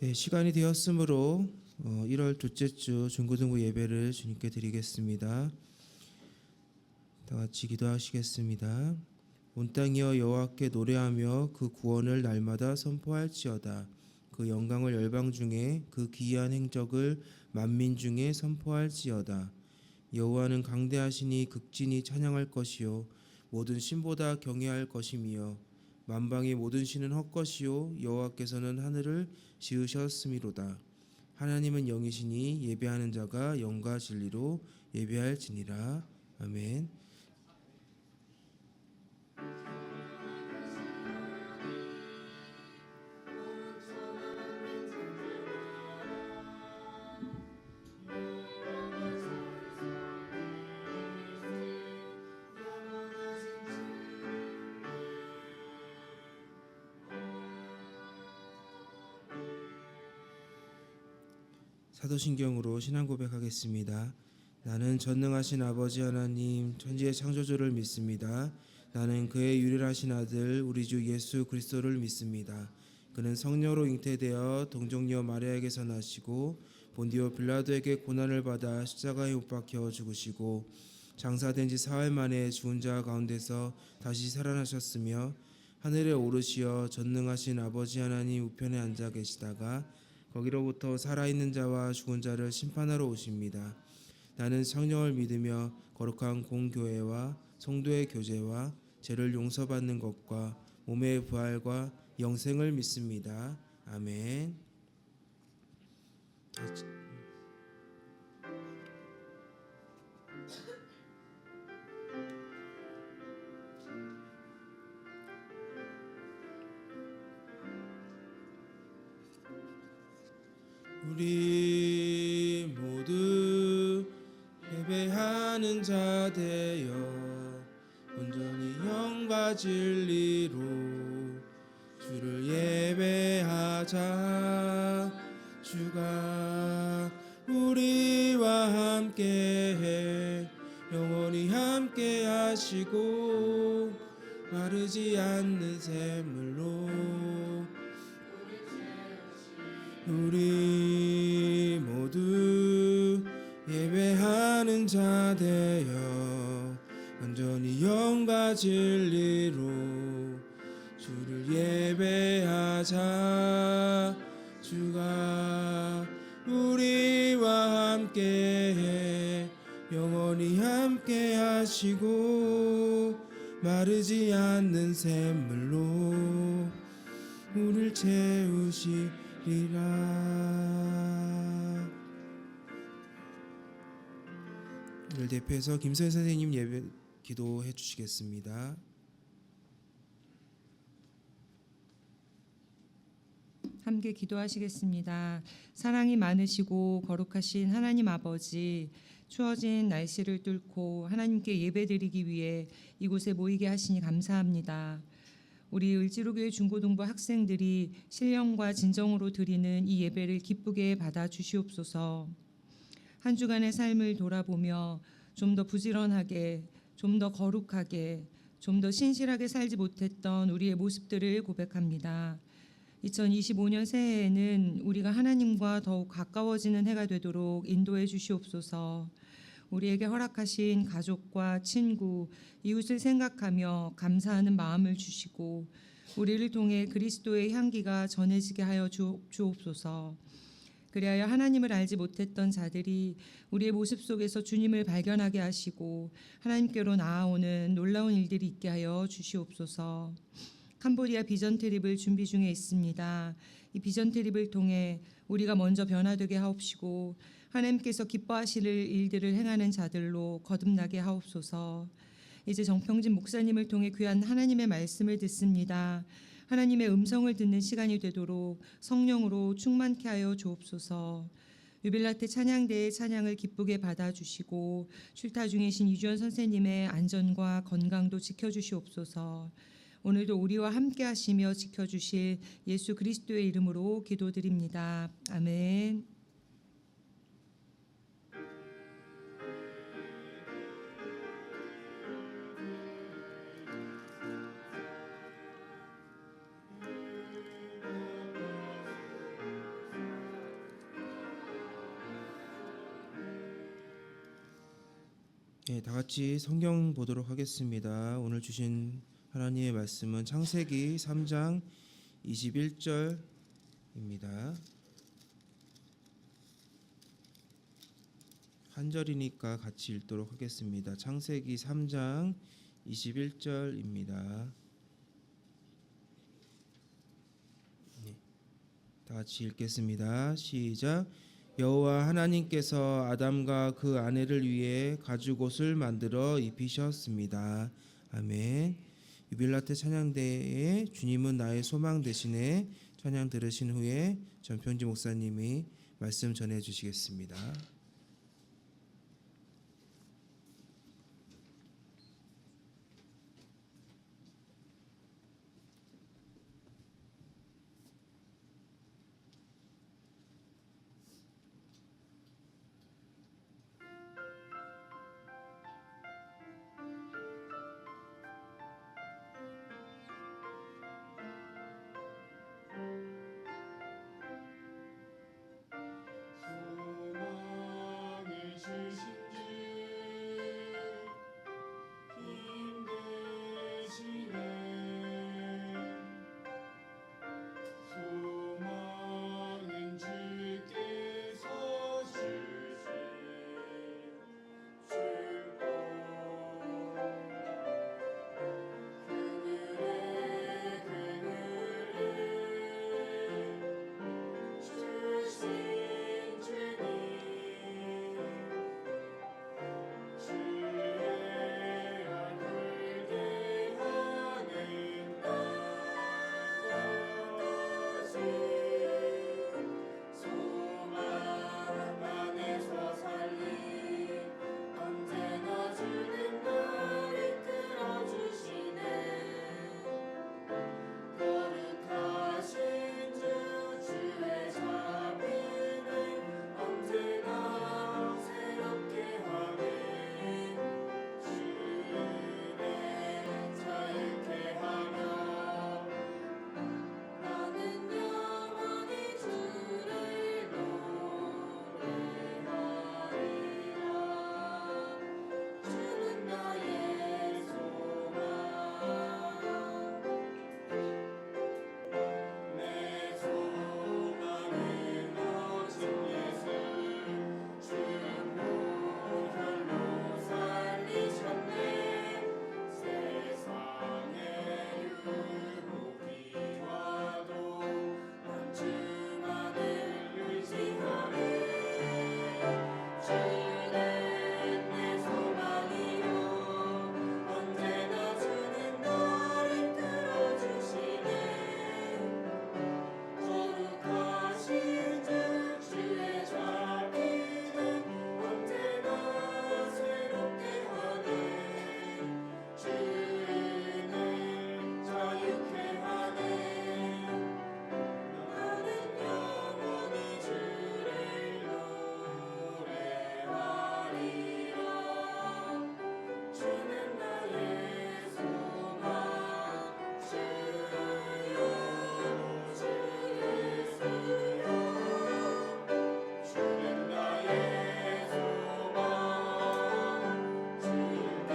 네, 시간이 되었으므로 1월 둘째 주 중고등부 예배를 주님께 드리겠습니다. 다 같이 기도하시겠습니다. 온 땅이여 여호와께 노래하며 그 구원을 날마다 선포할지어다. 그 영광을 열방 중에 그 기이한 행적을 만민 중에 선포할지어다. 여호와는 강대하시니 극진히 찬양할 것이요 모든 신보다 경외할 것이며 만방의 모든 신은 헛것이요 여호와께서는 하늘을 지으셨음이로다. 하나님은 영이시니 예배하는 자가 영과 진리로 예배할지니라. 아멘. 사도신경으로 신앙 고백하겠습니다. 나는 전능하신 아버지 하나님 천지의 창조주를 믿습니다. 나는 그의 유일하신 아들 우리 주 예수 그리스도를 믿습니다. 그는 성령으로 잉태되어 동정녀 마리아에게서 나시고 본디오 빌라도에게 고난을 받아 십자가에 못 박혀 죽으시고 장사된 지 사흘 만에 죽은 자 가운데서 다시 살아나셨으며 하늘에 오르시어 전능하신 아버지 하나님 우편에 앉아 계시다가 거기로부터 살아있는 자와 죽은 자를 심판하러 오십니다. 나는 성령을 믿으며 거룩한 공교회와 성도의 교제와 죄를 용서받는 것과 몸의 부활과 영생을 믿습니다. 아멘. 우리 모두 예배하는 자 되어 온전히 영과 진리로 주를 예배하자. 주가 우리와 함께해 영원히 함께하시고 마르지 않는 샘물로 우리 모두 예배하는 자 되어 온전히 영과 진리로 주를 예배하자. 주가 우리와 함께해 영원히 함께하시고 마르지 않는 샘물로 우리를 채우시리라. 오늘 대표해서 김선 선생님 예배 기도해 주시겠습니다. 함께 기도하시겠습니다. 사랑이 많으시고 거룩하신 하나님 아버지, 추워진 날씨를 뚫고 하나님께 예배드리기 위해 이곳에 모이게 하시니 감사합니다. 우리 을지로교회 중고등부 학생들이 신령과 진정으로 드리는 이 예배를 기쁘게 받아 주시옵소서. 한 주간의 삶을 돌아보며 좀 더 부지런하게, 좀 더 거룩하게, 좀 더 신실하게 살지 못했던 우리의 모습들을 고백합니다. 2025년 새해에는 우리가 하나님과 더욱 가까워지는 해가 되도록 인도해 주시옵소서. 우리에게 허락하신 가족과 친구, 이웃을 생각하며 감사하는 마음을 주시고 우리를 통해 그리스도의 향기가 전해지게 하여 주옵소서. 그리하여 하나님을 알지 못했던 자들이 우리의 모습 속에서 주님을 발견하게 하시고 하나님께로 나아오는 놀라운 일들이 있게 하여 주시옵소서. 캄보디아 비전 트립을 준비 중에 있습니다. 이 비전 트립을 통해 우리가 먼저 변화되게 하옵시고 하나님께서 기뻐하실 일들을 행하는 자들로 거듭나게 하옵소서. 이제 정평진 목사님을 통해 귀한 하나님의 말씀을 듣습니다. 하나님의 음성을 듣는 시간이 되도록 성령으로 충만케 하여 주옵소서. 유빌라테 찬양대의 찬양을 기쁘게 받아주시고 출타 중이신 이주연 선생님의 안전과 건강도 지켜주시옵소서. 오늘도 우리와 함께 하시며 지켜주실 예수 그리스도의 이름으로 기도드립니다. 아멘. 예, 다 같이 성경 보도록 하겠습니다. 오늘 주신 하나님의 말씀은 창세기 3장 21절입니다. 한 절이니까 같이 읽도록 하겠습니다. 창세기 3장 21절입니다. 다 같이 읽겠습니다. 시작. 여호와 하나님께서 아담과 그 아내를 위해 가죽옷을 만들어 입히셨습니다. 아멘. 유빌라테 찬양대에 주님은 나의 소망 대신에 찬양 들으신 후에 전평지 목사님이 말씀 전해 주시겠습니다. 소망을 주신 주 힘내시네 소망은 주께서 주신 줄고 주신 주님 주의 얼굴 대하는 나까지 소망 안에서 살리 언제나 주는 날 이끌어주시네 거룩하신 주 주의 자비는 언제나 새롭게 하네 주의 자유케 하며 나는 영원히 주를 노래하리라 주는 나의 소망 내 소망은 오직 예수 주 보혈로 살리셨네 세상의 유혹이 와도 난 주만을 의지하네 주는 내 소망이요 언제나 주는 날 이끌어주시네 거룩하신 주 주의 자비는 언제나 새롭게 하네 주는 자유케 하네 나는 영원히 주를 노래하리라 주는 나의 소망 주여 주 예수여 주는 나의 소망 주께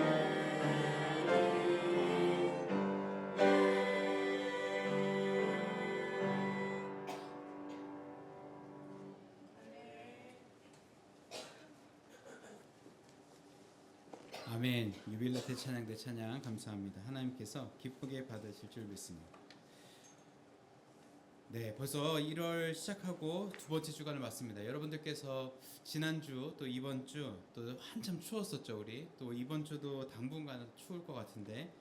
아멘. 유빌라테 찬양대 찬양 감사합니다. 하나님께서 기쁘게 받으실 줄 믿습니다. 네, 벌써 1월 시작하고 두 번째 주간을 맞습니다. 여러분들께서 지난주 또 이번 주 또 한참 추웠었죠, 우리. 또 이번 주도 당분간은 추울 것 같은데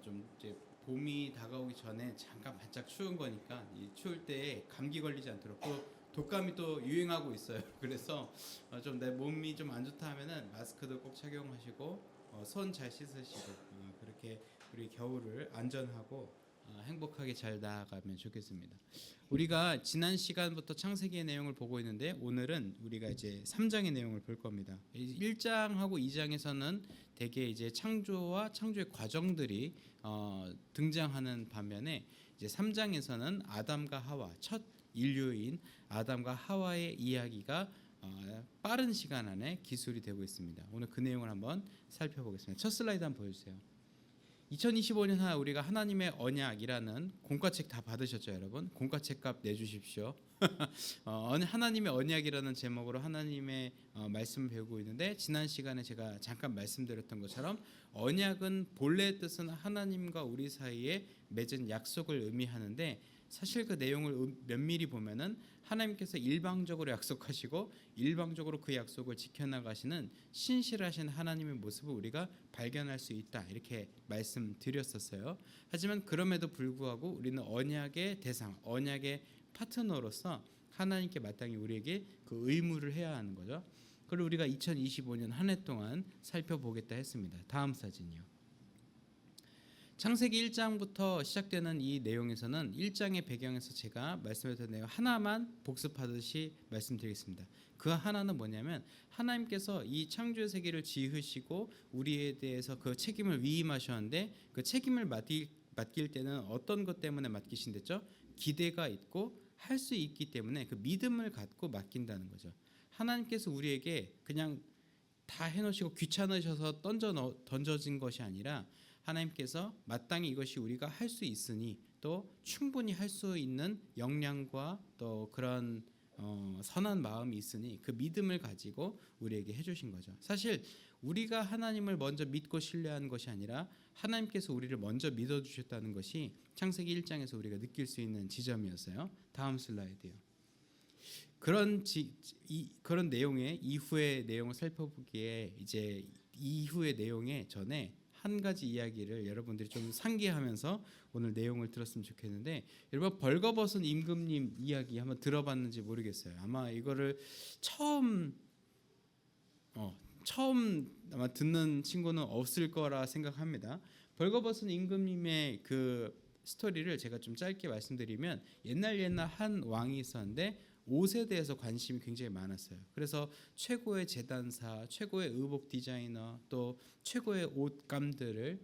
좀 이제 봄이 다가오기 전에 잠깐 바짝 추운 거니까 이 추울 때에 감기 걸리지 않도록 또 독감이 또 유행하고 있어요. 그래서 좀 내 몸이 좀 안 좋다 하면은 마스크도 꼭 착용하시고 손 잘 씻으시고 그렇게 우리 겨울을 안전하고 행복하게 잘 나아가면 좋겠습니다. 우리가 지난 시간부터 창세기의 내용을 보고 있는데 오늘은 우리가 이제 3장의 내용을 볼 겁니다. 1장하고 2장에서는 대개 이제 창조와 창조의 과정들이 등장하는 반면에 이제 3장에서는 아담과 하와 첫 인류인 아담과 하와의 이야기가 빠른 시간 안에 기술이 되고 있습니다. 오늘 그 내용을 한번 살펴보겠습니다. 첫 슬라이드 한번 보여주세요. 2025년 우리가 하나님의 언약이라는 공과책 다 받으셨죠, 여러분? 공과책 값 내주십시오. 하나님의 언약이라는 제목으로 하나님의 말씀을 배우고 있는데, 지난 시간에 제가 잠깐 말씀드렸던 것처럼 언약은 본래의 뜻은 하나님과 우리 사이에 맺은 약속을 의미하는데, 사실 그 내용을 면밀히 보면은 하나님께서 일방적으로 약속하시고 일방적으로 그 약속을 지켜나가시는 신실하신 하나님의 모습을 우리가 발견할 수 있다, 이렇게 말씀드렸었어요. 하지만 그럼에도 불구하고 우리는 언약의 대상, 언약의 파트너로서 하나님께 마땅히 우리에게 그 의무를 해야 하는 거죠. 그걸 우리가 2025년 한 해 동안 살펴보겠다 했습니다. 다음 사진이요. 창세기 1장부터 시작되는 이 내용에서는 1장의 배경에서 제가 말씀드렸던 내용 하나만 복습하듯이 말씀드리겠습니다. 그 하나는 뭐냐면, 하나님께서 이 창조의 세계를 지으시고 우리에 대해서 그 책임을 위임하셨는데, 그 책임을 맡길 때는 어떤 것 때문에 맡기신댔죠? 기대가 있고 할 수 있기 때문에 그 믿음을 갖고 맡긴다는 거죠. 하나님께서 우리에게 그냥 다 해놓으시고 귀찮으셔서 던져진 것이 아니라, 하나님께서 마땅히 이것이 우리가 할 수 있으니 또 충분히 할 수 있는 역량과 또 그런 선한 마음이 있으니 그 믿음을 가지고 우리에게 해주신 거죠. 사실 우리가 하나님을 먼저 믿고 신뢰한 것이 아니라 하나님께서 우리를 먼저 믿어주셨다는 것이 창세기 1장에서 우리가 느낄 수 있는 지점이었어요. 다음 슬라이드요. 그런 내용의 이후의 내용을 살펴보기에, 이제 이후의 내용에 전에 한 가지 이야기를 여러분들이 좀 상기하면서 오늘 내용을 들었으면 좋겠는데, 여러분 벌거벗은 임금님 이야기 한번 들어봤는지 모르겠어요. 아마 이거를 처음 아마 듣는 친구는 없을 거라 생각합니다. 벌거벗은 임금님의 그 스토리를 제가 좀 짧게 말씀드리면, 옛날 한 왕이 있었는데 옷에 대해서 관심이 굉장히 많았어요. 그래서 최고의 제단사, 최고의 의복 디자이너, 또 최고의 옷감들을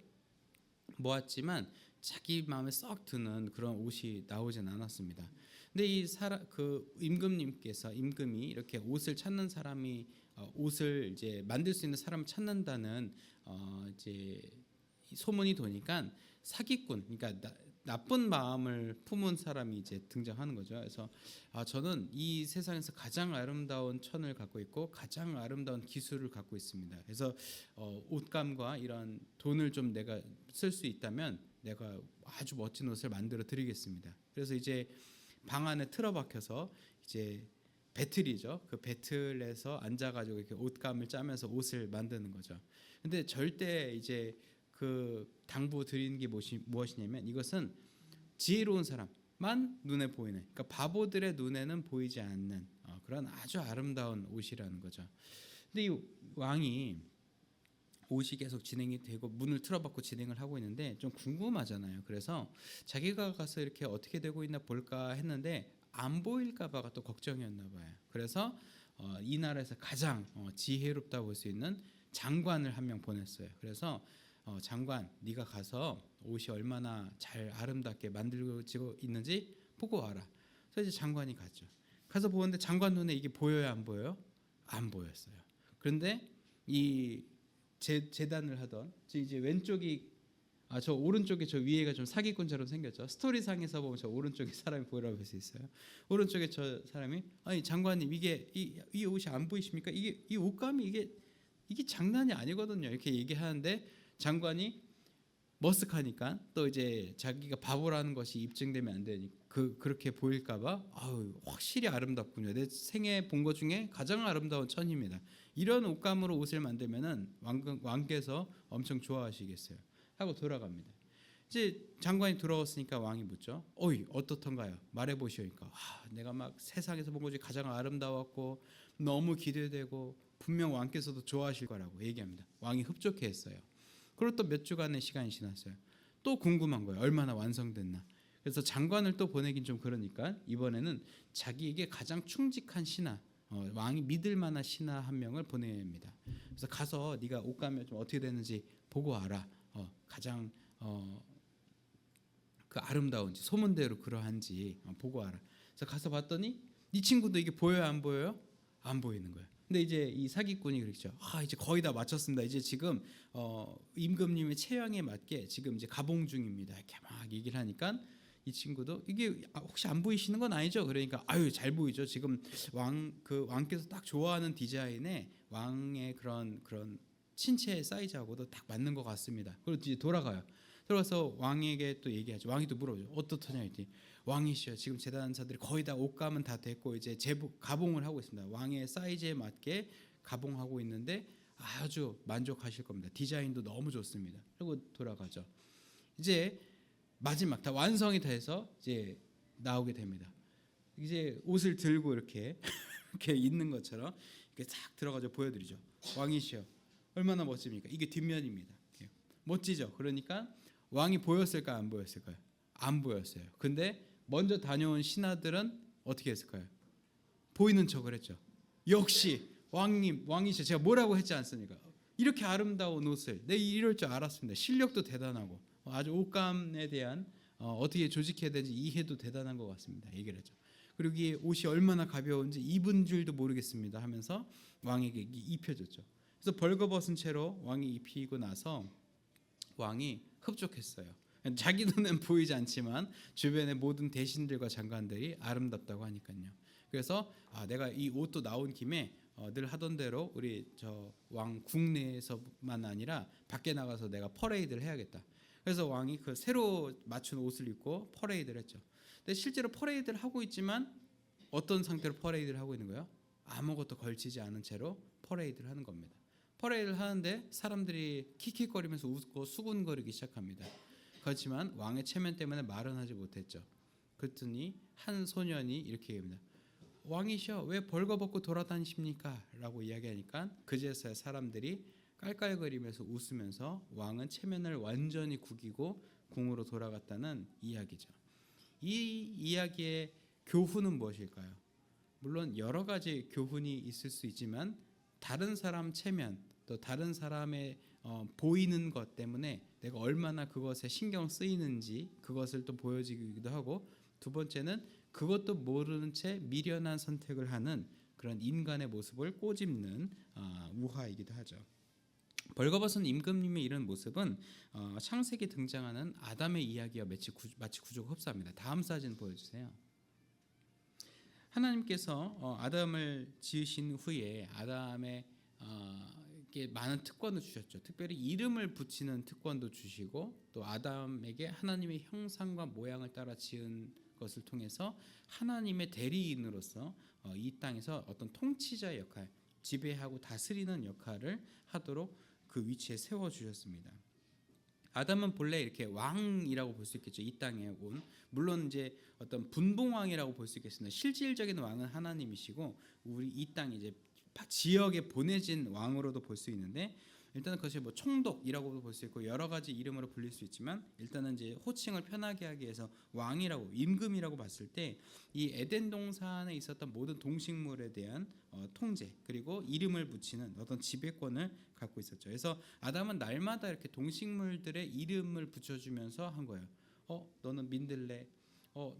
모았지만 자기 마음에 썩 드는 그런 옷이 나오진 않았습니다. 근데 임금이 이렇게 옷을 찾는 사람이 옷을 이제 만들 수 있는 사람을 찾는다는 이제 소문이 도니까 사기꾼, 그러니까 나쁜 마음을 품은 사람이 이제 등장하는 거죠. 그래서 저는 이 세상에서 가장 아름다운 천을 갖고 있고 가장 아름다운 기술을 갖고 있습니다. 그래서 옷감과 이런 돈을 좀 내가 쓸 수 있다면 내가 아주 멋진 옷을 만들어 드리겠습니다. 그래서 이제 방 안에 틀어박혀서 이제 배틀이죠. 그 배틀에서 앉아가지고 이렇게 옷감을 짜면서 옷을 만드는 거죠. 근데 절대 이제 그 당부 드리는 게 무엇이냐면, 이것은 지혜로운 사람만 눈에 보이는, 그러니까 바보들의 눈에는 보이지 않는 그런 아주 아름다운 옷이라는 거죠. 근데 이 왕이 옷이 계속 진행이 되고 문을 틀어박고 진행을 하고 있는데 좀 궁금하잖아요. 그래서 자기가 가서 이렇게 어떻게 되고 있나 볼까 했는데 안 보일까 봐가 또 걱정이었나 봐요. 그래서 이 나라에서 가장 지혜롭다고 볼 수 있는 장관을 한 명 보냈어요. 그래서 장관, 네가 가서 옷이 얼마나 잘 아름답게 만들어지고 있는지 보고 와라. 그래서 이제 장관이 갔죠. 가서 보는데 장관 눈에 이게 보여요, 안 보여요? 안 보였어요. 그런데 이 재단을 하던 이제 왼쪽이 저 오른쪽에 저 위에가 좀 사기꾼처럼 생겼죠. 스토리상에서 보면 저 오른쪽에 사람이 보이라고 볼 수 있어요. 오른쪽에 저 사람이, 아니 장관님, 이게 이 옷이 안 보이십니까? 이 옷감이 이게 장난이 아니거든요. 이렇게 얘기하는데 장관이 머쓱하니까 또 이제 자기가 바보라는 것이 입증되면 안 되니 그렇게 보일까봐 확실히 아름답군요. 내 생애 본 것 중에 가장 아름다운 천입니다. 이런 옷감으로 옷을 만들면은 왕께서 엄청 좋아하시겠어요. 하고 돌아갑니다. 이제 장관이 돌아왔으니까 왕이 묻죠. 어이 어떻던가요? 말해보시오니까 내가 막 세상에서 본 것 중에 가장 아름다웠고 너무 기대되고 분명 왕께서도 좋아하실 거라고 얘기합니다. 왕이 흡족해했어요. 그리고 또 몇 주간의 시간이 지났어요. 또 궁금한 거예요. 얼마나 완성됐나. 그래서 장관을 또 보내긴 좀 그러니까 이번에는 자기에게 가장 충직한 신하, 왕이 믿을 만한 신하 한 명을 보냅니다. 그래서 가서 네가 옷감이 좀 어떻게 됐는지 보고 와라. 가장 그 아름다운지 소문대로 그러한지 보고 와라. 그래서 가서 봤더니 네 친구도 이게 보여요, 안 보여요? 안 보이는 거예요. 근데 이제 이 사기꾼이 그랬죠. 이제 거의 다 마쳤습니다. 이제 지금 임금님의 체형에 맞게 지금 이제 가봉 중입니다. 이렇게 막 얘기를 하니까 이 친구도 이게 혹시 안 보이시는 건 아니죠? 그러니까 아유 잘 보이죠. 지금 왕께서 딱 좋아하는 디자인의 왕의 그런 신체 사이즈하고도 딱 맞는 것 같습니다. 그리고 이제 돌아가요. 들어가서 왕에게 또 얘기하죠. 왕이 또 물어보죠. 어떻더냐 했더니 왕이시여 지금 재단사들이 거의 다 옷감은 다 됐고 이제 가봉을 하고 있습니다. 왕의 사이즈에 맞게 가봉하고 있는데 아주 만족하실 겁니다. 디자인도 너무 좋습니다. 그리고 돌아가죠. 이제 마지막 다 완성이 돼서 이제 나오게 됩니다. 이제 옷을 들고 이렇게 이렇게 있는 것처럼 이렇게 싹 들어가서 보여드리죠. 왕이시여 얼마나 멋집니까? 이게 뒷면입니다. 이렇게. 멋지죠. 그러니까 왕이 보였을까 안 보였을까요? 안 보였어요. 근데 먼저 다녀온 신하들은 어떻게 했을까요? 보이는 척을 했죠. 역시 왕이시여 제가 뭐라고 했지 않습니까? 이렇게 아름다운 옷을 이럴 줄 알았습니다. 실력도 대단하고 아주 옷감에 대한 어떻게 조직해야 되는지 이해도 대단한 것 같습니다. 얘기를 했죠. 그리고 이 옷이 얼마나 가벼운지 입은 줄도 모르겠습니다 하면서 왕에게 입혀줬죠. 그래서 벌거벗은 채로 왕이 입히고 나서 왕이 흡족했어요. 자기 눈엔 보이지 않지만 주변의 모든 대신들과 장관들이 아름답다고 하니까요. 그래서 내가 이 옷도 나온 김에 늘 하던 대로 우리 저 왕 국내에서만 아니라 밖에 나가서 내가 퍼레이드를 해야겠다. 그래서 왕이 그 새로 맞춘 옷을 입고 퍼레이드를 했죠. 근데 실제로 퍼레이드를 하고 있지만 어떤 상태로 퍼레이드를 하고 있는 거예요? 아무것도 걸치지 않은 채로 퍼레이드를 하는 겁니다. 퍼레이드를 하는데 사람들이 킥킥거리면서 웃고 수군거리기 시작합니다. 그렇지만 왕의 체면 때문에 말은 하지 못했죠. 그랬더니 한 소년이 이렇게 얘기합니다. 왕이시여 왜 벌거벗고 돌아다니십니까? 라고 이야기하니까 그제서야 사람들이 깔깔거리면서 웃으면서 왕은 체면을 완전히 구기고 궁으로 돌아갔다는 이야기죠. 이 이야기의 교훈은 무엇일까요? 물론 여러 가지 교훈이 있을 수 있지만 다른 사람 체면 또 다른 사람의 보이는 것 때문에 내가 얼마나 그것에 신경 쓰이는지 그것을 또 보여주기도 하고 두 번째는 그것도 모르는 채 미련한 선택을 하는 그런 인간의 모습을 꼬집는 우화이기도 하죠. 벌거벗은 임금님의 이런 모습은 창세기 등장하는 아담의 이야기와 마치 구조가 흡사합니다. 다음 사진 보여주세요. 하나님께서 아담을 지으신 후에 아담의 많은 특권을 주셨죠. 특별히 이름을 붙이는 특권도 주시고 또 아담에게 하나님의 형상과 모양을 따라 지은 것을 통해서 하나님의 대리인으로서 이 땅에서 어떤 통치자의 역할, 지배하고 다스리는 역할을 하도록 그 위치에 세워 주셨습니다. 아담은 본래 이렇게 왕이라고 볼 수 있겠죠. 이 땅에 온 물론 이제 어떤 분봉왕이라고 볼 수 있겠습니다. 실질적인 왕은 하나님이시고 우리 이 땅 이제 지역에 보내진 왕으로도 볼 수 있는데 일단은 그것이 뭐 총독이라고도 볼 수 있고 여러 가지 이름으로 불릴 수 있지만 일단은 이제 호칭을 편하게 하기 위해서 왕이라고 임금이라고 봤을 때 이 에덴 동산에 있었던 모든 동식물에 대한 통제 그리고 이름을 붙이는 어떤 지배권을 갖고 있었죠. 그래서 아담은 날마다 이렇게 동식물들의 이름을 붙여주면서 한 거예요. 너는 민들레,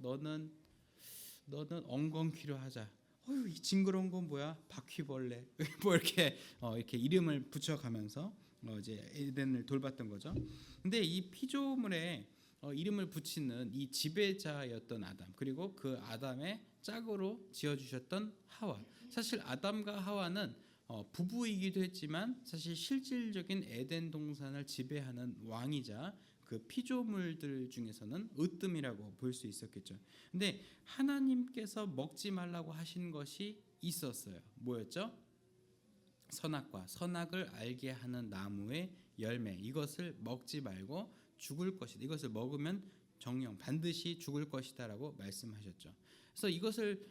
너는 엉겅퀴로 하자. 이 징그러운 건 뭐야? 바퀴벌레. 뭐 이렇게 이름을 붙여가면서 이제 에덴을 돌봤던 거죠. 근데 이 피조물에 이름을 붙이는 이 지배자였던 아담 그리고 그 아담의 짝으로 지어주셨던 하와. 사실 아담과 하와는 부부이기도 했지만 사실 실질적인 에덴 동산을 지배하는 왕이자 그 피조물들 중에서는 으뜸이라고 볼 수 있었겠죠. 근데 하나님께서 먹지 말라고 하신 것이 있었어요. 뭐였죠? 선악과 선악을 알게 하는 나무의 열매 이것을 먹지 말고 죽을 것이다. 이것을 먹으면 정령 반드시 죽을 것이다라고 말씀하셨죠. 그래서 이것을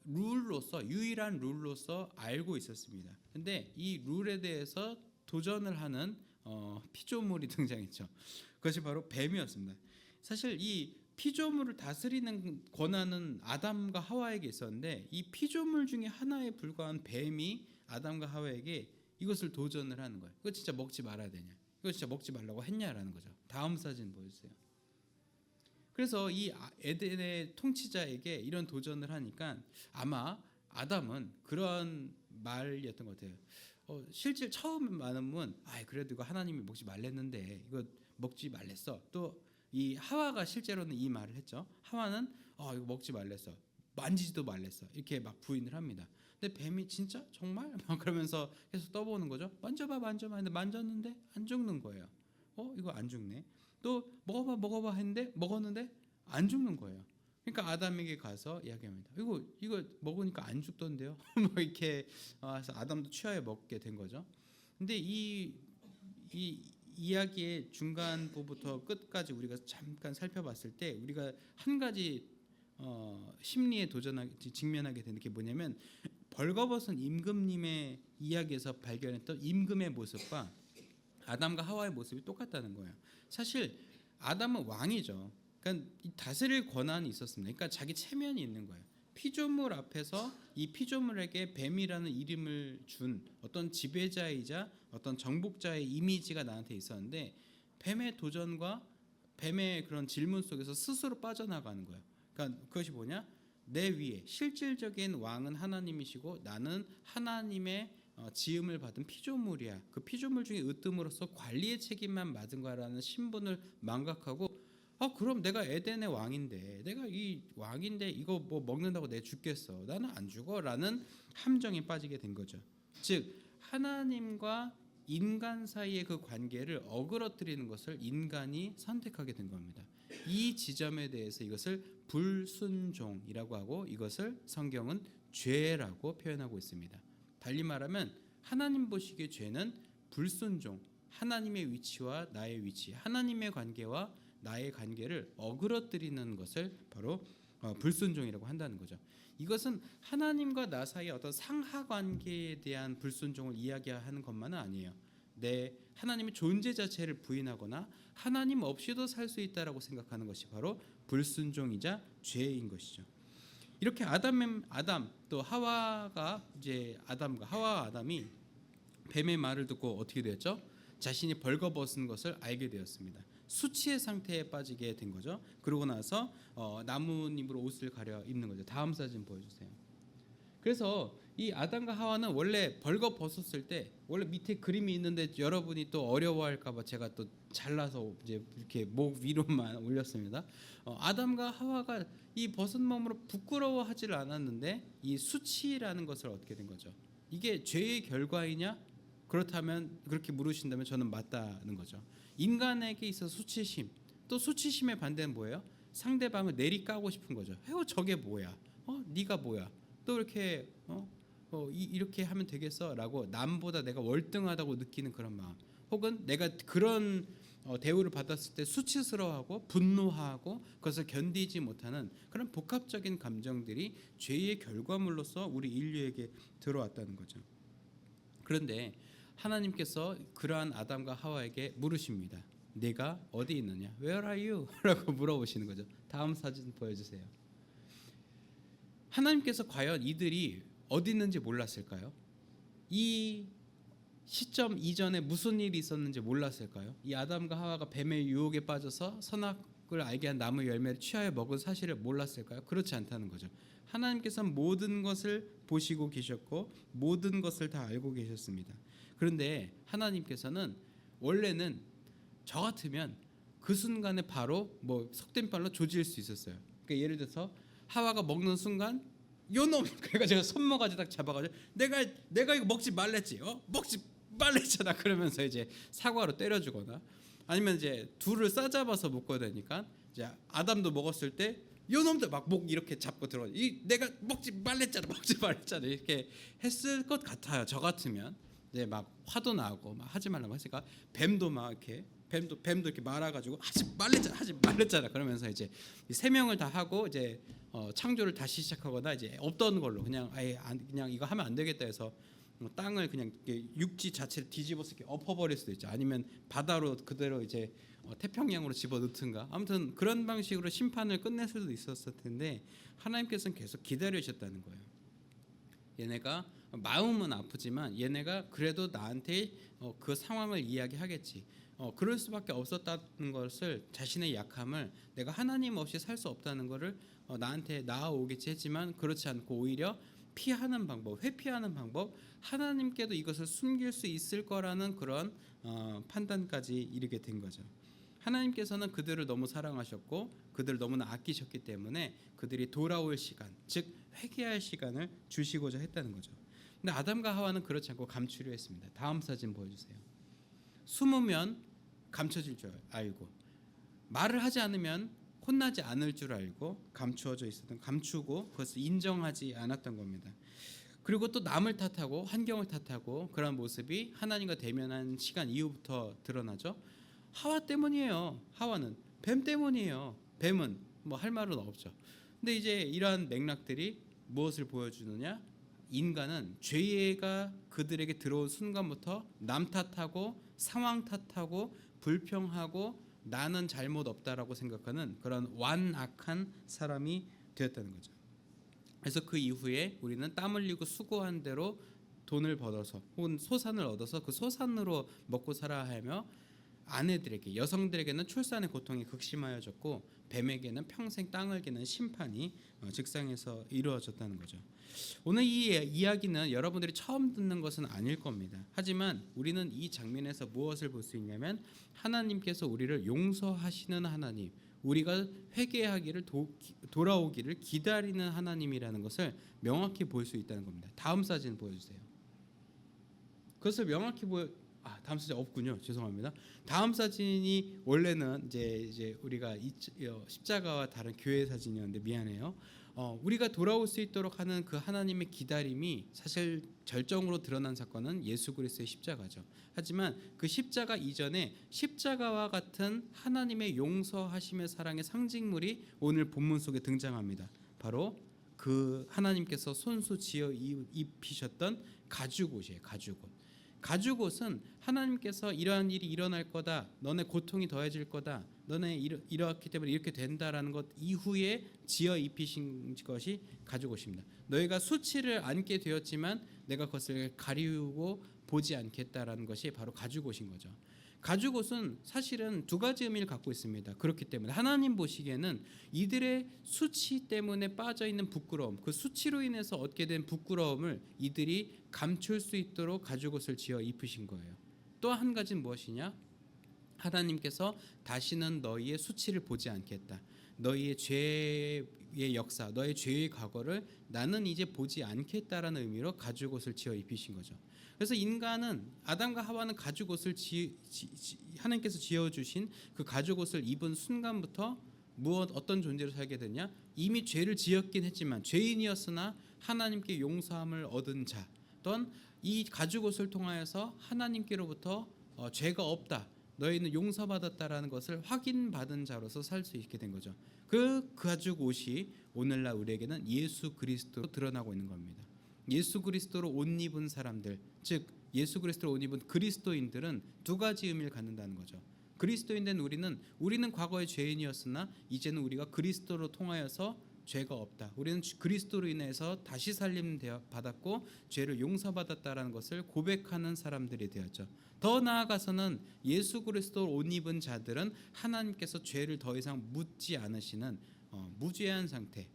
룰로서 유일한 룰로서 알고 있었습니다. 근데 이 룰에 대해서 도전을 하는 피조물이 등장했죠. 그것이 바로 뱀이었습니다. 사실 이 피조물을 다스리는 권한은 아담과 하와에게 있었는데 이 피조물 중에 하나에 불과한 뱀이 아담과 하와에게 이것을 도전을 하는 거예요. 이거 진짜 먹지 말아야 되냐? 이거 진짜 먹지 말라고 했냐라는 거죠. 다음 사진 보여주세요. 그래서 이 에덴의 통치자에게 이런 도전을 하니까 아마 아담은 그런 말이었던 것 같아요. 실제 처음 많으면 그래도 이거 하나님이 먹지 말랬는데 이거 먹지 말랬어. 또 이 하와가 실제로는 이 말을 했죠. 하와는 이거 먹지 말랬어. 만지지도 말랬어. 이렇게 막 부인을 합니다. 근데 뱀이 진짜 정말 막 그러면서 계속 떠보는 거죠. 만져봐. 근데 만졌는데 안 죽는 거예요. 이거 안 죽네. 또 먹어봐 했는데 먹었는데 안 죽는 거예요. 그러니까 아담에게 가서 이야기합니다. 이거 먹으니까 안 죽던데요. 뭐 이렇게 그래서 아담도 취하여 먹게 된 거죠. 근데 이 이야기의 중간부부터 끝까지 우리가 잠깐 살펴봤을 때 우리가 한 가지 심리에 직면하게 되는 게 뭐냐면 벌거벗은 임금님의 이야기에서 발견했던 임금의 모습과 아담과 하와의 모습이 똑같다는 거예요. 사실 아담은 왕이죠. 그러니까 다스릴 권한이 있었습니다. 그러니까 자기 체면이 있는 거예요. 피조물 앞에서 이 피조물에게 뱀이라는 이름을 준 어떤 지배자이자 어떤 정복자의 이미지가 나한테 있었는데 뱀의 도전과 뱀의 그런 질문 속에서 스스로 빠져나가는 거예요. 그러니까 그것이 뭐냐? 내 위에 실질적인 왕은 하나님이시고 나는 하나님의 지음을 받은 피조물이야. 그 피조물 중에 으뜸으로서 관리의 책임만 받은 거라는 신분을 망각하고 그럼 내가 에덴의 왕인데 내가 이 왕인데 이거 뭐 먹는다고 내가 죽겠어. 나는 안 죽어라는 함정에 빠지게 된 거죠. 즉 하나님과 인간 사이의 그 관계를 어그러뜨리는 것을 인간이 선택하게 된 겁니다. 이 지점에 대해서 이것을 불순종이라고 하고 이것을 성경은 죄라고 표현하고 있습니다. 달리 말하면 하나님 보시기에 죄는 불순종, 하나님의 위치와 나의 위치, 하나님의 관계와 나의 관계를 어그러뜨리는 것을 바로 불순종이라고 한다는 거죠. 이것은 하나님과 나 사이의 어떤 상하 관계에 대한 불순종을 이야기하는 것만은 아니에요. 내 하나님의 존재 자체를 부인하거나 하나님 없이도 살 수 있다라고 생각하는 것이 바로 불순종이자 죄인 것이죠. 이렇게 아담 또 하와가 이제 하와와 아담이 뱀의 말을 듣고 어떻게 되었죠? 자신이 벌거벗은 것을 알게 되었습니다. 수치의 상태에 빠지게 된 거죠. 그러고 나서 나뭇잎으로 옷을 가려 입는 거죠. 다음 사진 보여주세요. 그래서 이 아담과 하와는 원래 벌거벗었을 때 원래 밑에 그림이 있는데 여러분이 또 어려워할까봐 제가 또 잘라서 이제 이렇게 목 위로만 올렸습니다. 아담과 하와가 이 벗은 몸으로 부끄러워하지를 않았는데 이 수치라는 것을 얻게 된 거죠. 이게 죄의 결과이냐? 그렇다면 그렇게 물으신다면 저는 맞다는 거죠. 인간에게 있어서 수치심, 또 수치심의 반대는 뭐예요? 상대방을 내리까고 싶은 거죠. 저게 뭐야? 네가 뭐야? 또 이렇게 이렇게 하면 되겠어라고 남보다 내가 월등하다고 느끼는 그런 마음, 혹은 내가 그런 대우를 받았을 때 수치스러워하고 분노하고 그것을 견디지 못하는 그런 복합적인 감정들이 죄의 결과물로서 우리 인류에게 들어왔다는 거죠. 그런데 하나님께서 그러한 아담과 하와에게 물으십니다. 내가 어디 있느냐? Where are you? 라고 물어보시는 거죠. 다음 사진 보여주세요. 하나님께서 과연 이들이 어디 있는지 몰랐을까요? 이 시점 이전에 무슨 일이 있었는지 몰랐을까요? 이 아담과 하와가 뱀의 유혹에 빠져서 선악을 알게 한 나무 열매를 취하여 먹은 사실을 몰랐을까요? 그렇지 않다는 거죠. 하나님께서는 모든 것을 보시고 계셨고 모든 것을 다 알고 계셨습니다. 그런데 하나님께서는 원래는 저 같으면 그 순간에 바로 속된 말로 조질 수 있었어요. 그러니까 예를 들어서 하와가 먹는 순간 요놈, 그러니까 제가 손모가지 딱 잡아가지고 내가 이거 먹지 말랬지, 먹지 말랬잖아. 그러면서 이제 사과로 때려주거나 아니면 이제 둘을 싸잡아서 묶어야 되니까 이제 아담도 먹었을 때 요놈들 막 목 이렇게 잡고 들어. 내가 먹지 말랬잖아 이렇게 했을 것 같아요. 저 같으면 이제 막 화도 나고 막 하지 말라고 했으니까 뱀도 막 이렇게 뱀도 이렇게 말아가지고 하지 말랬잖아. 그러면서 이제 세 명을 다 하고 이제 창조를 다시 시작하거나 이제 없던 걸로 그냥 그냥 이거 하면 안 되겠다 해서 땅을 그냥 육지 자체를 뒤집어서 이렇게 엎어버릴 수도 있죠. 아니면 바다로 그대로 이제 태평양으로 집어넣든가 아무튼 그런 방식으로 심판을 끝낼 수도 있었을 텐데 하나님께서는 계속 기다리셨다는 거예요. 얘네가 마음은 아프지만 얘네가 그래도 나한테 그 상황을 이야기하겠지. 그럴 수밖에 없었다는 것을 자신의 약함을 내가 하나님 없이 살 수 없다는 것을 나한테 나아오겠지 했지만 그렇지 않고 오히려 피하는 방법, 회피하는 방법, 하나님께도 이것을 숨길 수 있을 거라는 그런 판단까지 이르게 된 거죠. 하나님께서는 그들을 너무 사랑하셨고 그들을 너무나 아끼셨기 때문에 그들이 돌아올 시간, 즉 회개할 시간을 주시고자 했다는 거죠. 근데 아담과 하와는 그렇지 않고 감추려 했습니다. 다음 사진 보여주세요. 숨으면 감춰질 줄 알고, 말을 하지 않으면 혼나지 않을 줄 알고 감추어져 있었던, 감추고 그것을 인정하지 않았던 겁니다. 그리고 또 남을 탓하고 환경을 탓하고 그런 모습이 하나님과 대면한 시간 이후부터 드러나죠. 하와 때문이에요. 하와는 뱀 때문이에요. 뱀은 뭐 할 말은 없죠. 근데 이제 이러한 맥락들이 무엇을 보여주느냐? 인간은 죄가 그들에게 들어온 순간부터 남 탓하고 상황 탓하고 불평하고 나는 잘못 없다라고 생각하는 그런 완악한 사람이 되었다는 거죠. 그래서 그 이후에 우리는 땀 흘리고 수고한 대로 돈을 벌어서 혹은 소산을 얻어서 그 소산으로 먹고 살아야 하며, 아내들에게, 여성들에게는 출산의 고통이 극심하여졌고 뱀에게는 평생 땅을 기는 심판이 직상에서 이루어졌다는 거죠. 오늘 이 이야기는 여러분들이 처음 듣는 것은 아닐 겁니다. 하지만 우리는 이 장면에서 무엇을 볼 수 있냐면 하나님께서 우리를 용서하시는 하나님, 우리가 회개하기를 돌아오기를 기다리는 하나님이라는 것을 명확히 볼 수 있다는 겁니다. 다음 사진 보여주세요. 그것을 명확히 다음 사진 없군요. 죄송합니다. 다음 사진이 원래는 이제 우리가 십자가와 다른 교회 사진이었는데 미안해요. 우리가 돌아올 수 있도록 하는 그 하나님의 기다림이 사실 절정으로 드러난 사건은 예수 그리스도의 십자가죠. 하지만 그 십자가 이전에 십자가와 같은 하나님의 용서하심의 사랑의 상징물이 오늘 본문 속에 등장합니다. 바로 그 하나님께서 손수 지어 입히셨던 가죽옷이에요. 가죽옷. 가죽옷은 하나님께서 이러한 일이 일어날 거다, 너네 고통이 더해질 거다, 너네 이렇기 때문에 이렇게 된다라는 것 이후에 지어 입히신 것이 가죽옷입니다. 너희가 수치를 안게 되었지만 내가 그것을 가리우고 보지 않겠다라는 것이 바로 가죽옷인 거죠. 가죽옷은 사실은 두 가지 의미를 갖고 있습니다. 그렇기 때문에 하나님 보시기에는 이들의 수치 때문에 빠져 있는 부끄러움, 그 수치로 인해서 얻게 된 부끄러움을 이들이 감출 수 있도록 가죽옷을 지어 입으신 거예요. 또 한 가지는 무엇이냐? 하나님께서 다시는 너희의 수치를 보지 않겠다. 너희의 죄의 역사, 너의 죄의 과거를 나는 이제 보지 않겠다라는 의미로 가죽옷을 지어 입히신 거죠. 그래서 인간은, 아담과 하와는 가죽옷을 하나님께서 지어주신 그 가죽옷을 입은 순간부터 어떤 존재로 살게 되냐? 이미 죄를 지었긴 했지만 죄인이었으나 하나님께 용서함을 얻은 자, 또는 이 가죽옷을 통하여서 하나님께로부터 죄가 없다, 너희는 용서받았다라는 것을 확인받은 자로서 살 수 있게 된 거죠. 그 가죽옷이 오늘날 우리에게는 예수 그리스도로 드러나고 있는 겁니다. 예수 그리스도로 옷 입은 사람들, 즉 예수 그리스도로 옷 입은 그리스도인들은 두 가지 의미를 갖는다는 거죠. 그리스도인 된 우리는 과거의 죄인이었으나 이제는 우리가 그리스도로 통하여서 죄가 없다, 우리는 그리스도로 인해서 다시 살림 받았고 죄를 용서받았다라는 것을 고백하는 사람들이 되었죠. 더 나아가서는 예수 그리스도로 옷 입은 자들은 하나님께서 죄를 더 이상 묻지 않으시는 무죄한 상태,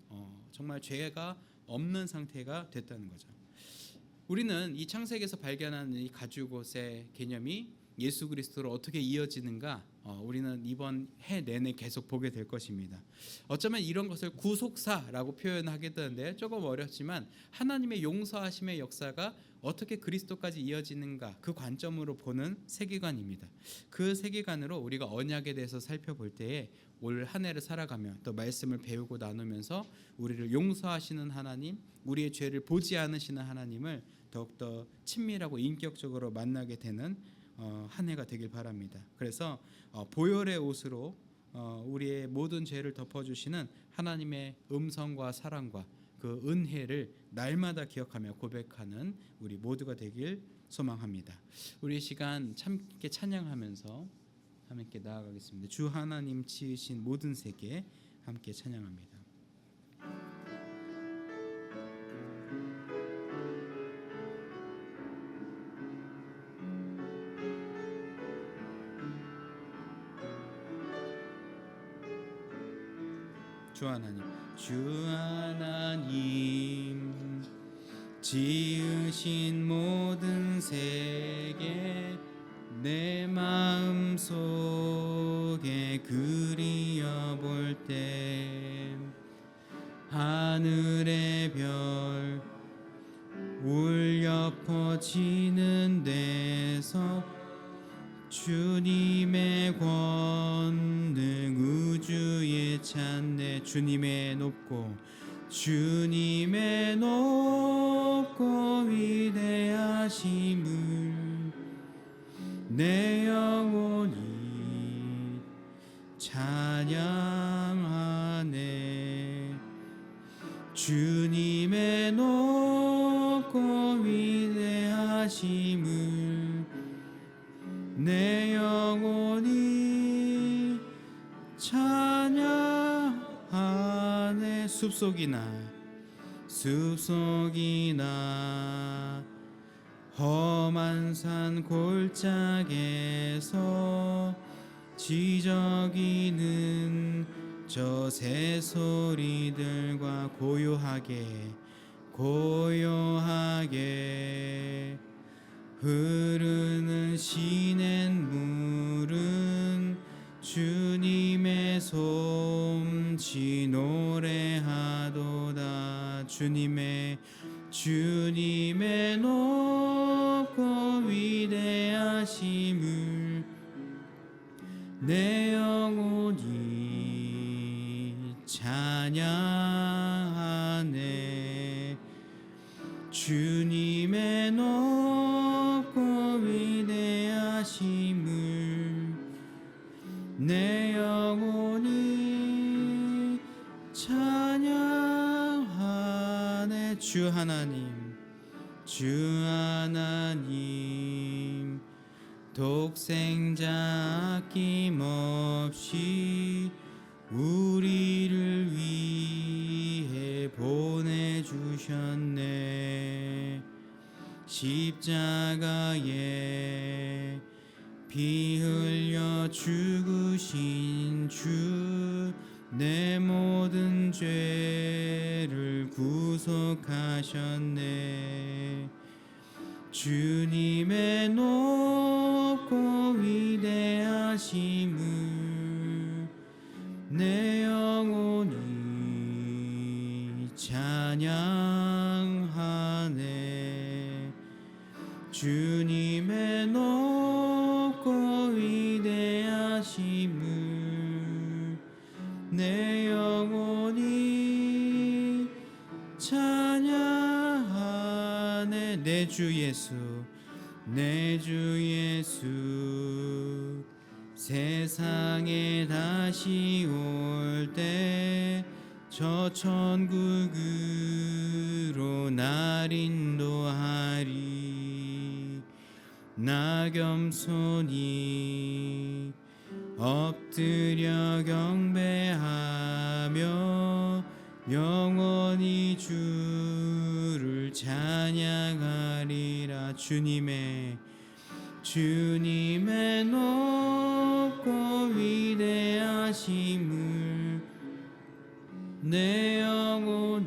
정말 죄가 없는 상태가 됐다는 거죠. 우리는 이 창세기에서 발견하는 이 가죽옷의 개념이 예수 그리스도로 어떻게 이어지는가, 우리는 이번 해 내내 계속 보게 될 것입니다. 어쩌면 이런 것을 구속사라고 표현하게 되는데 조금 어렵지만 하나님의 용서하심의 역사가 어떻게 그리스도까지 이어지는가, 그 관점으로 보는 세계관입니다. 그 세계관으로 우리가 언약에 대해서 살펴볼 때에 올 한 해를 살아가며 또 말씀을 배우고 나누면서 우리를 용서하시는 하나님, 우리의 죄를 보지 않으시는 하나님을 더욱더 친밀하고 인격적으로 만나게 되는 한 해가 되길 바랍니다. 그래서 보혈의 옷으로 우리의 모든 죄를 덮어주시는 하나님의 음성과 사랑과 그 은혜를 날마다 기억하며 고백하는 우리 모두가 되길 소망합니다. 우리 시간 함께 찬양하면서 함께 나아가겠습니다. 주 하나님 지으신 모든 세계 함께 찬양합니다. 주 하나님, 주 하나님 지으신 모든 세계 내 마음 속에 그리어볼 때 하늘의 별 울려 퍼지는 데서 주님의 권능 우주에 찬네 주님의 높고 위대하심을 내 영혼이 찬양하네. 주님의 높고 위대하심을 내 영혼이 찬양하네. 숲속이나 험한 산 골짜기에서 지저귀는 저 새소리들과 고요하게 흐르는 시냇물은 주님의 솜씨 노래하도다. 주님의 높고 위대하심을 내 영혼이 찬양하네. 주님의 높고 위대하심을 내 영혼이 찬양하네. 주 하나님 독생자 아낌없이 우리를 위해 보내주셨네. 십자가에 피 흘려 죽으신 주 내 모든 죄를 구속하셨네. 주님의 높고 위대하심을 내 영혼이 찬양하네. 주님의 높고 위대하심을 내 영혼이 찬양하네. 내 주 예수 세상에 다시 올 때 저 천국으로 날 인도하리. 나 겸손히 엎드려 경배하며 영원히 주를 찬양하리라. 주님의 높고 위대하심을 내 영혼이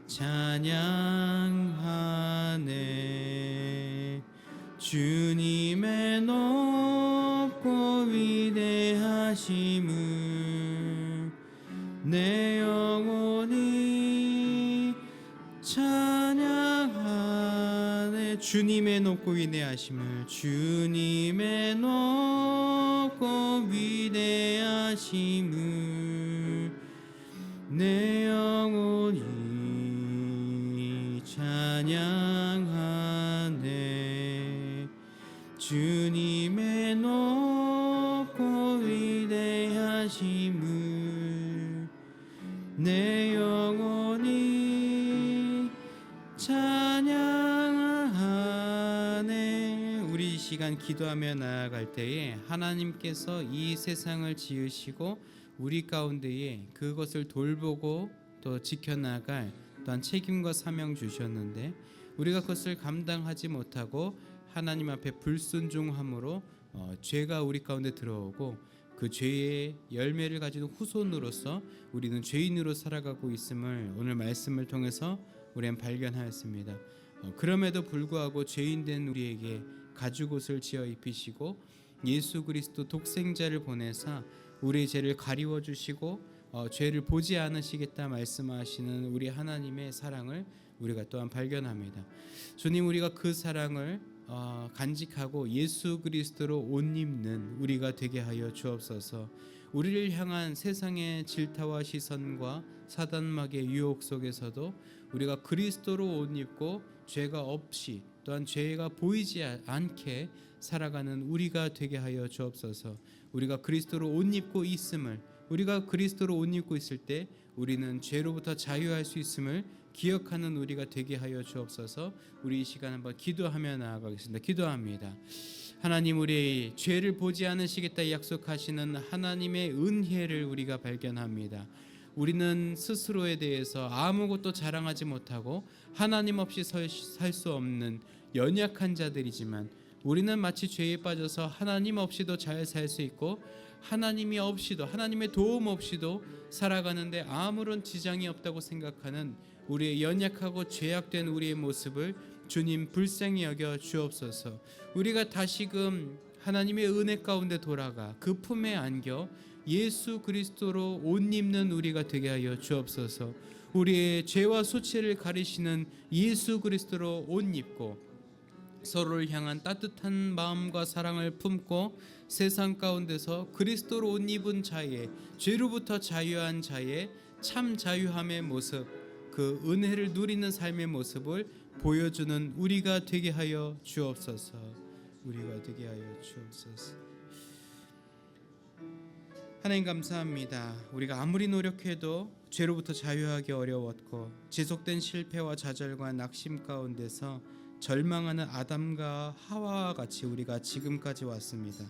찬양하네. 주님의 높고 위대하심을 내 영혼이 찬양하네. 주님의 높고 위대하심을 주님의 높고 위대하심을 내 영혼이 찬양하네. 주님의 높고 위대하심을 내 영혼이 찬양하네. 우리 이 시간 기도하며 나아갈 때에 하나님께서 이 세상을 지으시고 우리 가운데에 그것을 돌보고 또 지켜나갈 또한 책임과 사명 주셨는데 우리가 그것을 감당하지 못하고 하나님 앞에 불순종함으로 죄가 우리 가운데 들어오고 그 죄의 열매를 가지는 후손으로서 우리는 죄인으로 살아가고 있음을 오늘 말씀을 통해서 우리는 발견하였습니다. 그럼에도 불구하고 죄인된 우리에게 가죽옷을 지어 입히시고 예수 그리스도 독생자를 보내사 우리의 죄를 가리워 주시고 죄를 보지 않으시겠다 말씀하시는 우리 하나님의 사랑을 우리가 또한 발견합니다. 주님, 우리가 그 사랑을 간직하고 예수 그리스도로 옷 입는 우리가 되게 하여 주옵소서. 우리를 향한 세상의 질타와 시선과 사단막의 유혹 속에서도 우리가 그리스도로 옷 입고 죄가 없이 또한 죄가 보이지 않게 살아가는 우리가 되게 하여 주옵소서. 우리가 그리스도로 옷 입고 있음을, 우리가 그리스도로 옷 입고 있을 때 우리는 죄로부터 자유할 수 있음을 기억하는 우리가 되게 하여 주옵소서. 우리 이 시간 한번 기도하며 나아가겠습니다. 기도합니다. 하나님, 우리의 죄를 보지 않으시겠다 약속하시는 하나님의 은혜를 우리가 발견합니다. 우리는 스스로에 대해서 아무것도 자랑하지 못하고 하나님 없이 살 수 없는 연약한 자들이지만 우리는 마치 죄에 빠져서 하나님 없이도 잘 살 수 있고 하나님이 없이도, 하나님의 도움 없이도 살아가는데 아무런 지장이 없다고 생각하는 우리의 연약하고 죄악된 우리의 모습을 주님 불쌍히 여겨 주옵소서. 우리가 다시금 하나님의 은혜 가운데 돌아가 그 품에 안겨 예수 그리스도로 옷 입는 우리가 되게 하여 주옵소서. 우리의 죄와 수치를 가리시는 예수 그리스도로 옷 입고 서로를 향한 따뜻한 마음과 사랑을 품고 세상 가운데서 그리스도로 옷 입은 자의, 죄로부터 자유한 자의 참 자유함의 모습, 그 은혜를 누리는 삶의 모습을 보여주는 우리가 되게 하여 주옵소서. 우리가 되게 하여 주옵소서. 하나님 감사합니다. 우리가 아무리 노력해도 죄로부터 자유하기 어려웠고 지속된 실패와 좌절과 낙심 가운데서 절망하는 아담과 하와와 같이 우리가 지금까지 왔습니다.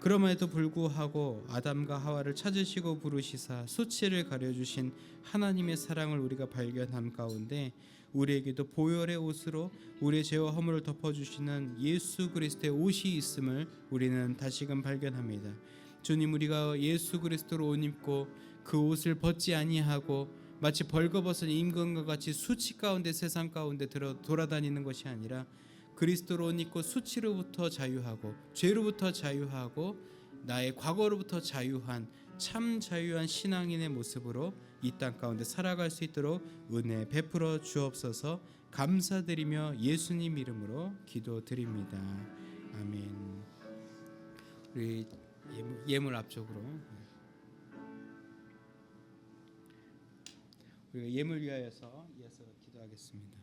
그럼에도 불구하고 아담과 하와를 찾으시고 부르시사 수치를 가려주신 하나님의 사랑을 우리가 발견함 가운데 우리에게도 보혈의 옷으로 우리의 죄와 허물을 덮어주시는 예수 그리스도의 옷이 있음을 우리는 다시금 발견합니다. 주님, 우리가 예수 그리스도로 옷 입고 그 옷을 벗지 아니하고 마치 벌거벗은 임금과 같이 수치 가운데 세상 가운데 돌아다니는 것이 아니라 그리스도로 옷 입고 수치로부터 자유하고 죄로부터 자유하고 나의 과거로부터 자유한 참 자유한 신앙인의 모습으로 이 땅 가운데 살아갈 수 있도록 은혜 베풀어 주옵소서. 감사드리며 예수님 이름으로 기도드립니다. 아멘. 우리 예물 앞쪽으로 우리가 예물 위하여서 이어서 기도하겠습니다.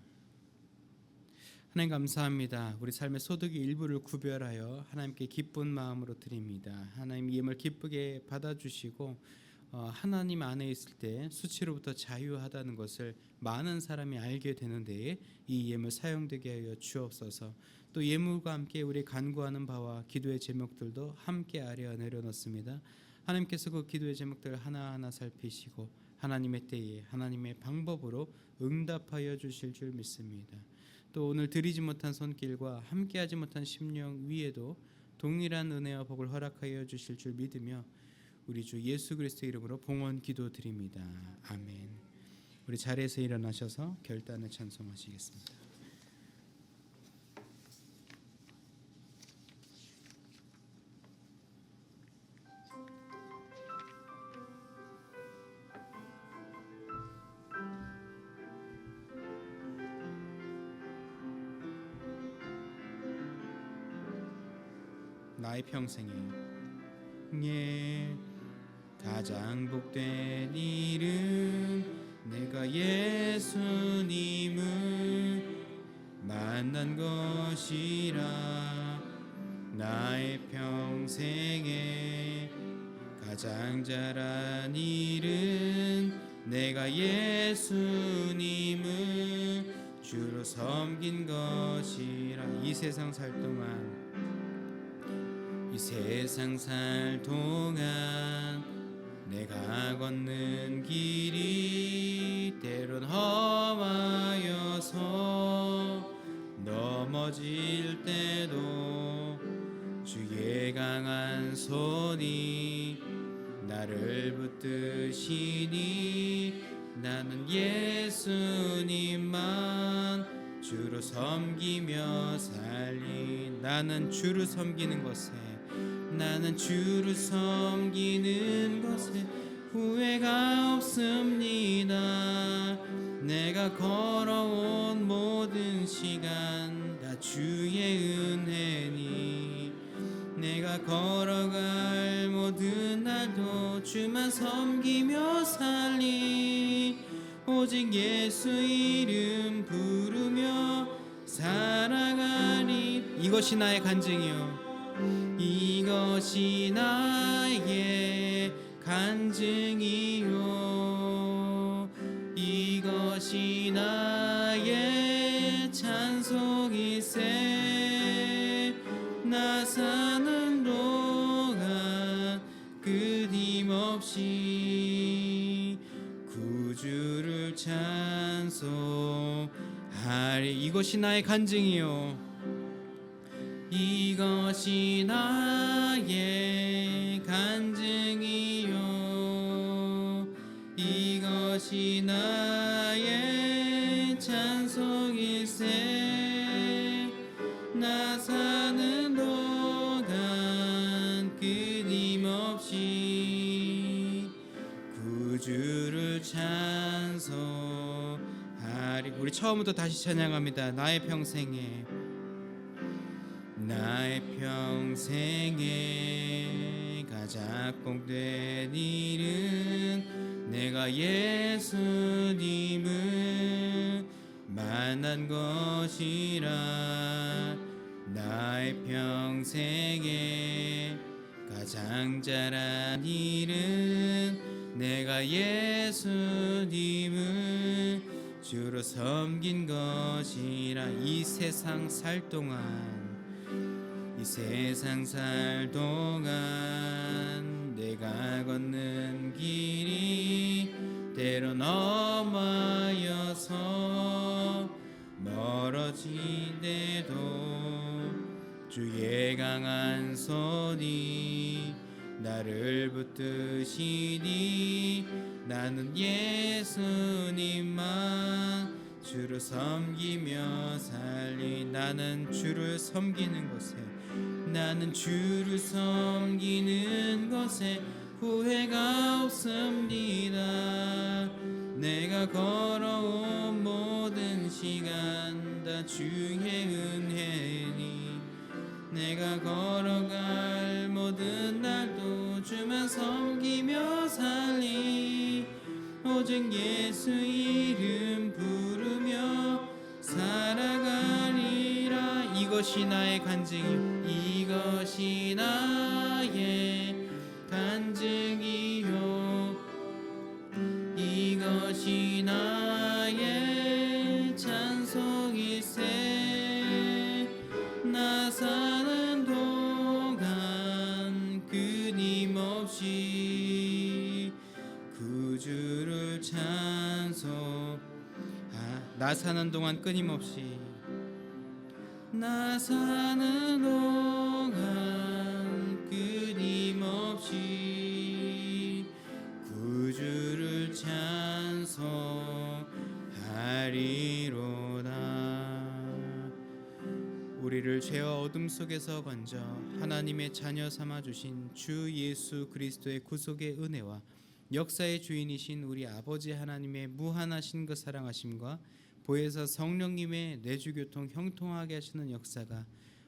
하나님 감사합니다. 우리 삶의 소득의 일부를 구별하여 하나님께 기쁜 마음으로 드립니다. 하나님 예물 기쁘게 받아주시고 하나님 안에 있을 때 수치로부터 자유하다는 것을 많은 사람이 알게 되는 데에 이 예물 사용되게 하여 주옵소서. 또 예물과 함께 우리 간구하는 바와 기도의 제목들도 함께 아래에 내려놓습니다. 하나님께서 그 기도의 제목들을 하나하나 살피시고 하나님의 때에 하나님의 방법으로 응답하여 주실 줄 믿습니다. 또 오늘 드리지 못한 손길과 함께하지 못한 심령 위에도 동일한 은혜와 복을 허락하여 주실 줄 믿으며 우리 주 예수 그리스도 이름으로 봉헌 기도드립니다. 아멘. 우리 자리에서 일어나셔서 결단을 찬송하시겠습니다. 나의 평생에 가장 복된 일은 내가 예수님을 만난 것이라. 나의 평생에 가장 잘한 일은 내가 예수님을 주로 섬긴 것이라. 이 세상 살 동안 내가 걷는 길이 때론 험하여서 넘어질 때도 주의 강한 손이 나를 붙드시니 나는 예수님만 주로 섬기며 살리. 나는 주를 섬기는 것에, 나는 주를 섬기는 것에 후회가 없습니다. 내가 걸어온 모든 시간 다 주의 은혜니, 내가 걸어갈 모든 날도 주만 섬기며 살리. 오직 예수 이름 부르며 살아가리. 이것이 나의 간증이요, 이것이 나의 간증이요, 이것이 나의 찬송일세. 나 사는 동안 끊임없이 구주를 찬송하리. 이것이 나의 간증이요, 이것이 나의 간증이요, 이것이 나의 찬송일세. 나 사는 동안 끊임없이 구주를 찬송하리. 우리 처음부터 다시 찬양합니다. 나의 평생에, 나의 평생에 가장 복된 일은 내가 예수님을 만난 것이라. 나의 평생에 가장 잘한 일은 내가 예수님을 주로 섬긴 것이라. 이 세상 살 동안, 이 세상 살 동안 내가 걷는 길이 때론 험하여서 멀어지대도 주의 강한 손이 나를 붙드시니. 나는 예수님만 주를 섬기며 살리. 나는 주를 섬기는 것에, 나는 주를 섬기는 것에 후회가 없습니다. 내가 걸어온 모든 시간 다 주의 은혜니, 내가 걸어갈 모든 날도 주만 섬기며 살리. 오직 예수 이름 부르며 살아가리라. 이것이 나의 간증이요, 이것이 나의 간증이요, 이것이 나의 찬송일세. 나 사는 동안 끊임없이 구주를 찬송. 나 사는 동안 끊임없이, 나 사는 동안 끊임없이 구주를 찬송하리로다. 우리를 죄와 어둠 속에서 건져 하나님의 자녀 삼아 주신 주 예수 그리스도의 구속의 은혜와 역사의 주인이신 우리 아버지 하나님의 무한하신 그 사랑하심과 보혜사 성령님의 내주교통 형통하게 하시는 역사가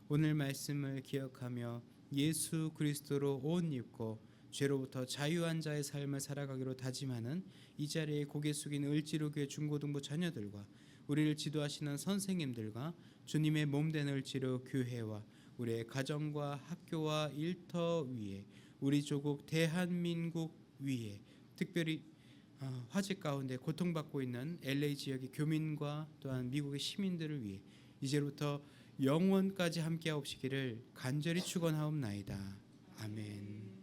오늘 말씀을 기억하며 예수 그리스도로 옷 입고 죄로부터 자유한 자의 삶을 살아가기로 다짐하는 이 자리에 고개 숙인 을지로교회 중고등부 자녀들과 우리를 지도하시는 선생님들과 주님의 몸된 을지로 교회와 우리의 가정과 학교와 일터 위에, 우리 조국 대한민국 위에, 특별히 화재 가운데 고통받고 있는 LA 지역의 교민과 또한 미국의 시민들을 위해 이제부터 영원까지 함께하옵시기를 간절히 축원하옵나이다. 아멘.